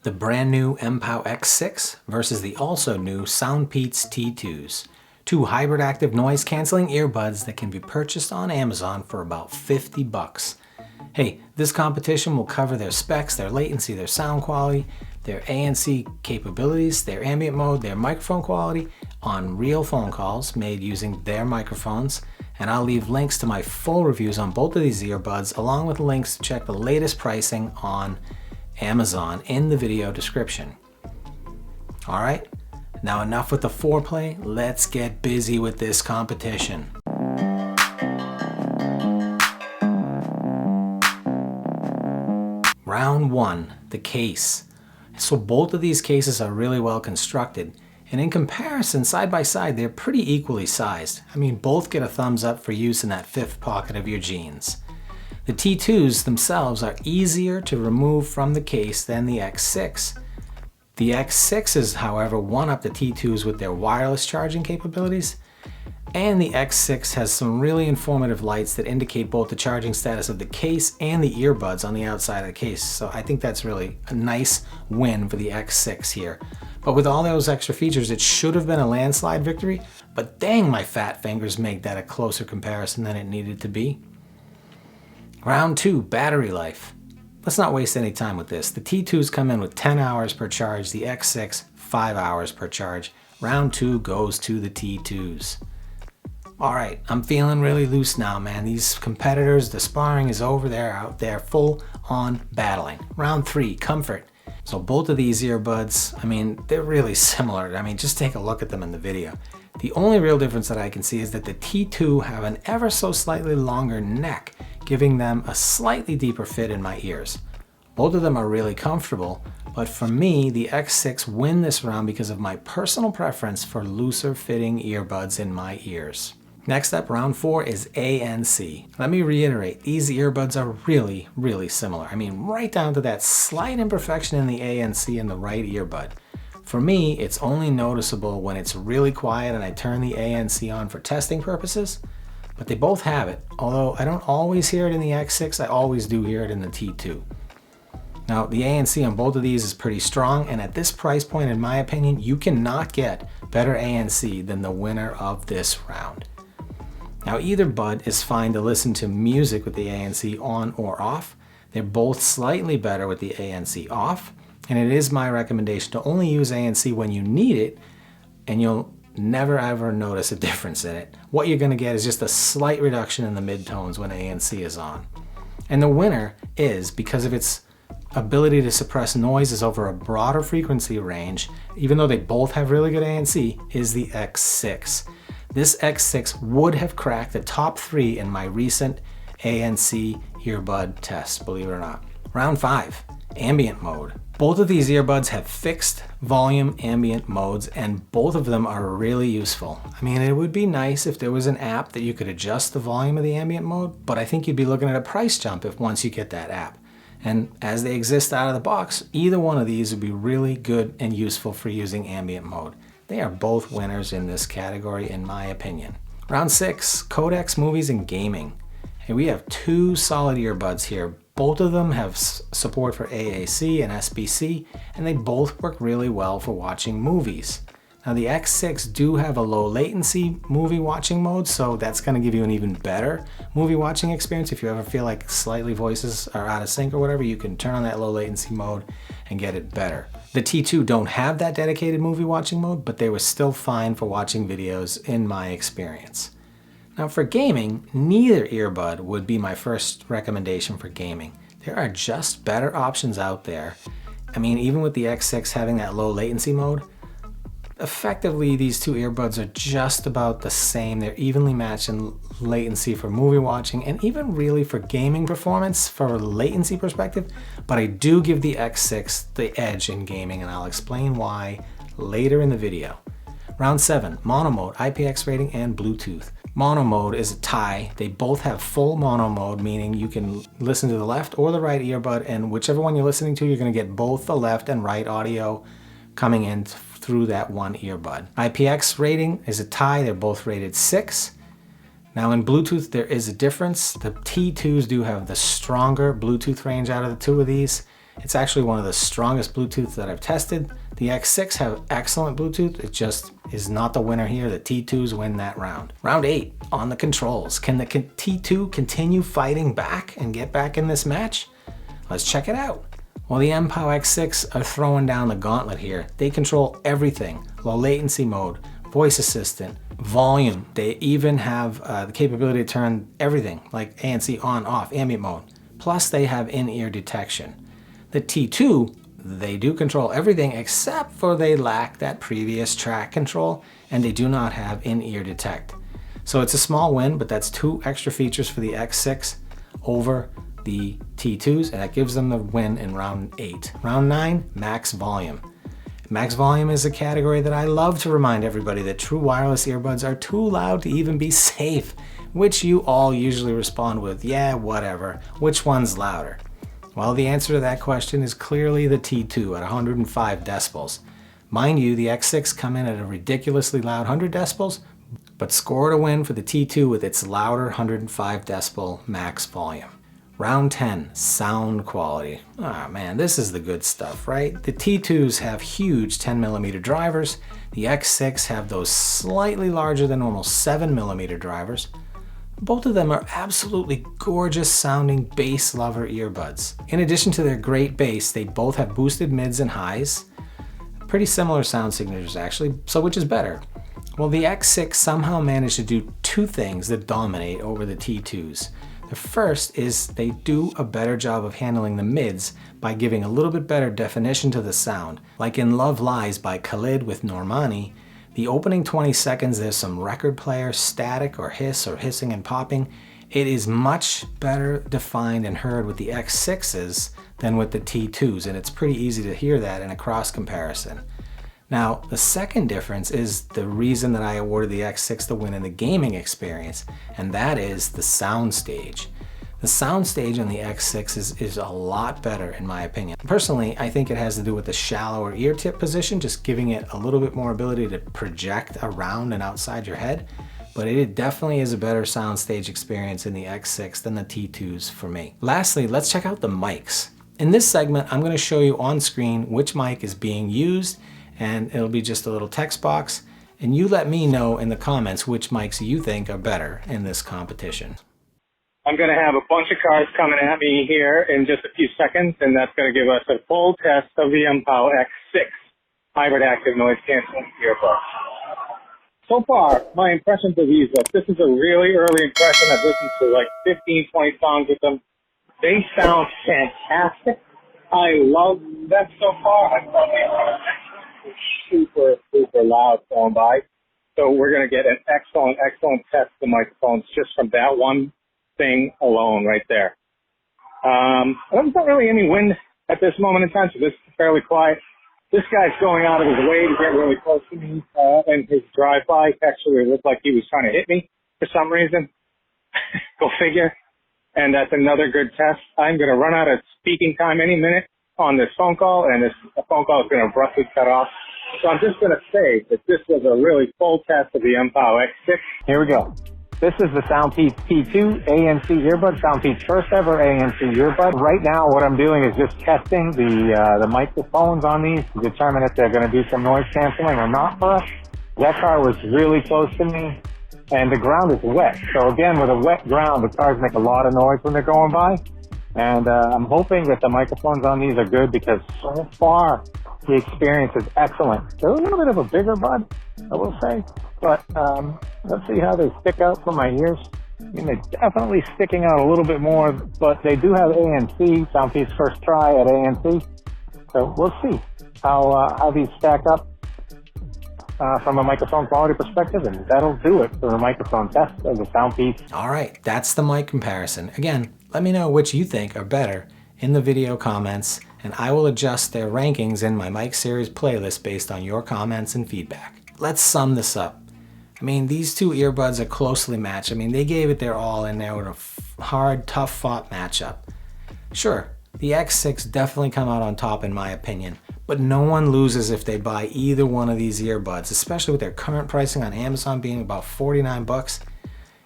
The brand new MPow X6 versus the also new SoundPeats T2s. Two hybrid active noise cancelling earbuds that can be purchased on Amazon for about 50 bucks. Hey, this competition will cover their specs, their latency, their sound quality, their ANC capabilities, their ambient mode, their microphone quality on real phone calls made using their microphones. And I'll leave links to my full reviews on both of these earbuds along with links to check the latest pricing on Amazon in the video description. All right, now enough with the foreplay. Let's get busy with this competition. Round one, the case. So both of these cases are really well constructed, and in comparison, side by side, they're pretty equally sized. I mean, both get a thumbs up for use in that fifth pocket of your jeans. The T2s themselves are easier to remove from the case than the X6. The X6s, however, one-up the T2s with their wireless charging capabilities, and the X6 has some really informative lights that indicate both the charging status of the case and the earbuds on the outside of the case. So I think that's really a nice win for the X6 here. But with all those extra features, it should have been a landslide victory, but dang, my fat fingers make that a closer comparison than it needed to be. Round two, battery life. Let's not waste any time with this. The T2s come in with 10 hours per charge, the X6 5 hours per charge. Round two goes to the T2s. All right, I'm feeling really loose now, man. These competitors, the sparring is over there, out there, full on battling. Round three, comfort. So both of these earbuds, I mean, they're really similar. I mean, just take a look at them in the video. The only real difference that I can see is that the T2 have an ever so slightly longer neck, giving them a slightly deeper fit in my ears. Both of them are really comfortable, but for me, the X6 win this round because of my personal preference for looser fitting earbuds in my ears. Next up, round four is ANC. Let me reiterate, these earbuds are really, really similar. I mean, right down to that slight imperfection in the ANC in the right earbud. For me, it's only noticeable when it's really quiet and I turn the ANC on for testing purposes, but they both have it. Although I don't always hear it in the X6, I always do hear it in the T2. Now, the ANC on both of these is pretty strong, and at this price point, in my opinion, you cannot get better ANC than the winner of this round. Now, either bud is fine to listen to music with the ANC on or off. They're both slightly better with the ANC off, and it is my recommendation to only use ANC when you need it, and you'll never ever notice a difference in it. What you're going to get is just a slight reduction in the midtones when ANC is on. And the winner is, because of its ability to suppress noises over a broader frequency range, even though they both have really good ANC, is the X6. This X6 would have cracked the top 3 in my recent ANC earbud test, believe it or not. Round 5, ambient mode. Both of these earbuds have fixed volume ambient modes, and both of them are really useful. I mean, it would be nice if there was an app that you could adjust the volume of the ambient mode, but I think you'd be looking at a price jump if once you get that app. And as they exist out of the box, either one of these would be really good and useful for using ambient mode. They are both winners in this category, in my opinion. Round 6, Codecs, movies, and gaming. And we have two solid earbuds here. Both of them have support for AAC and SBC, and they both work really well for watching movies. Now, the X6 do have a low latency movie watching mode, so that's going to give you an even better movie watching experience. If you ever feel like slightly voices are out of sync or whatever, you can turn on that low latency mode and get it better. The T2 don't have that dedicated movie watching mode, but they were still fine for watching videos in my experience. Now, for gaming, neither earbud would be my first recommendation for gaming. There are just better options out there. I mean, even with the X6 having that low latency mode, effectively, these two earbuds are just about the same. They're evenly matched in latency for movie watching and even really for gaming performance for a latency perspective. But I do give the X6 the edge in gaming, and I'll explain why later in the video. Round 7, mono mode, IPX rating, and Bluetooth. Mono mode is a tie. They both have full mono mode, meaning you can listen to the left or the right earbud, and whichever one you're listening to, you're going to get both the left and right audio coming in through that one earbud. IPX rating is a tie. They're both rated 6. Now in Bluetooth, there is a difference. The T2s do have the stronger Bluetooth range out of the two of these, It's actually one of the strongest Bluetooth that I've tested. The X6 have excellent Bluetooth. It just is not the winner here. The T2s win that round. Round 8, on the controls. Can the T2 continue fighting back and get back in this match? Let's check it out. Well, the MPow X6 are throwing down the gauntlet here. They control everything. Low latency mode, voice assistant, volume. They even have the capability to turn everything like ANC on, off, ambient mode. Plus they have in-ear detection. The T2, they do control everything except for they lack that previous track control and they do not have in-ear detect. So it's a small win, but that's 2 extra features for the X6 over the T2s, and that gives them the win in round 8. Round 9, max volume. Max volume is a category that I love to remind everybody that true wireless earbuds are too loud to even be safe, which you all usually respond with, yeah, whatever. Which one's louder? Well, the answer to that question is clearly the T2 at 105 decibels. Mind you, the X6 come in at a ridiculously loud 100 decibels, but scored a win for the T2 with its louder 105 decibel max volume. Round 10, sound quality. Ah man, this is the good stuff, right? The T2s have huge 10mm drivers. The X6 have those slightly larger than normal 7mm drivers. Both of them are absolutely gorgeous sounding bass lover earbuds. In addition to their great bass, they both have boosted mids and highs. Pretty similar sound signatures actually, so which is better? Well, the X6 somehow managed to do 2 things that dominate over the T2s. The first is they do a better job of handling the mids by giving a little bit better definition to the sound. Like in Love Lies by Khalid with Normani, the opening 20 seconds there's some record player static or hiss or hissing and popping. It is much better defined and heard with the X6s than with the T2s, and it's pretty easy to hear that in a cross comparison. Now, the second difference is the reason that I awarded the X6 the win in the gaming experience, and that is the soundstage. The soundstage on the X6 is a lot better in my opinion. Personally, I think it has to do with the shallower ear tip position, just giving it a little bit more ability to project around and outside your head, but it definitely is a better soundstage experience in the X6 than the T2s for me. Lastly, let's check out the mics. In this segment, I'm going to show you on screen which mic is being used, and it'll be just a little text box, and you let me know in the comments which mics you think are better in this competition. I'm going to have a bunch of cards coming at me here in just a few seconds, and that's going to give us a full test of the MPow X6 hybrid active noise canceling earbuds. So far, my impressions of these, this is a really early impression. I've listened to like 15, 20 songs with them. They sound fantastic. I love them so far. I thought they were super, super loud going by. So we're going to get an excellent, excellent test of the microphones just from that one thing alone right there. There's not really any wind at this moment in time, so this is fairly quiet. This guy's going out of his way to get really close to me, and his drive-by actually looked like he was trying to hit me for some reason. Go figure. And that's another good test. I'm going to run out of speaking time any minute on this phone call, and this phone call is going to abruptly cut off. So I'm just going to say that this was a really full test of the MPow X6. Here we go. This is the SoundPeats T2 ANC earbud, SoundPeats' first ever ANC earbud. Right now what I'm doing is just testing the microphones on these to determine if they're going to do some noise canceling or not for us. That car was really close to me, and the ground is wet. So again, with a wet ground, the cars make a lot of noise when they're going by. And I'm hoping that the microphones on these are good because so far the experience is excellent. They're a little bit of a bigger bud, I will say, but let's see how they stick out from my ears. I mean, they're definitely sticking out a little bit more, but they do have ANC, SoundPeats' first try at ANC. So we'll see how these stack up from a microphone quality perspective, and that'll do it for the microphone test of the SoundPeats. All right, that's the mic comparison. Again, let me know which you think are better in the video comments, and I will adjust their rankings in my MicSeries playlist based on your comments and feedback. Let's sum this up. I mean, these two earbuds are closely matched. I mean, they gave it their all in there with a hard, tough-fought matchup. Sure, the X6 definitely come out on top in my opinion, but no one loses if they buy either one of these earbuds, especially with their current pricing on Amazon being about $49.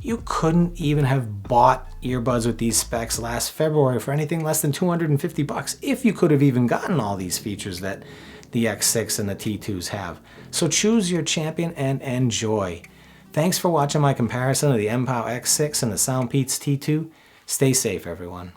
You couldn't even have bought earbuds with these specs last February for anything less than $250 if you could have even gotten all these features that the X6 and the T2s have. So choose your champion and enjoy. Thanks for watching my comparison of the MPow X6 and the SoundPeats T2. Stay safe, everyone.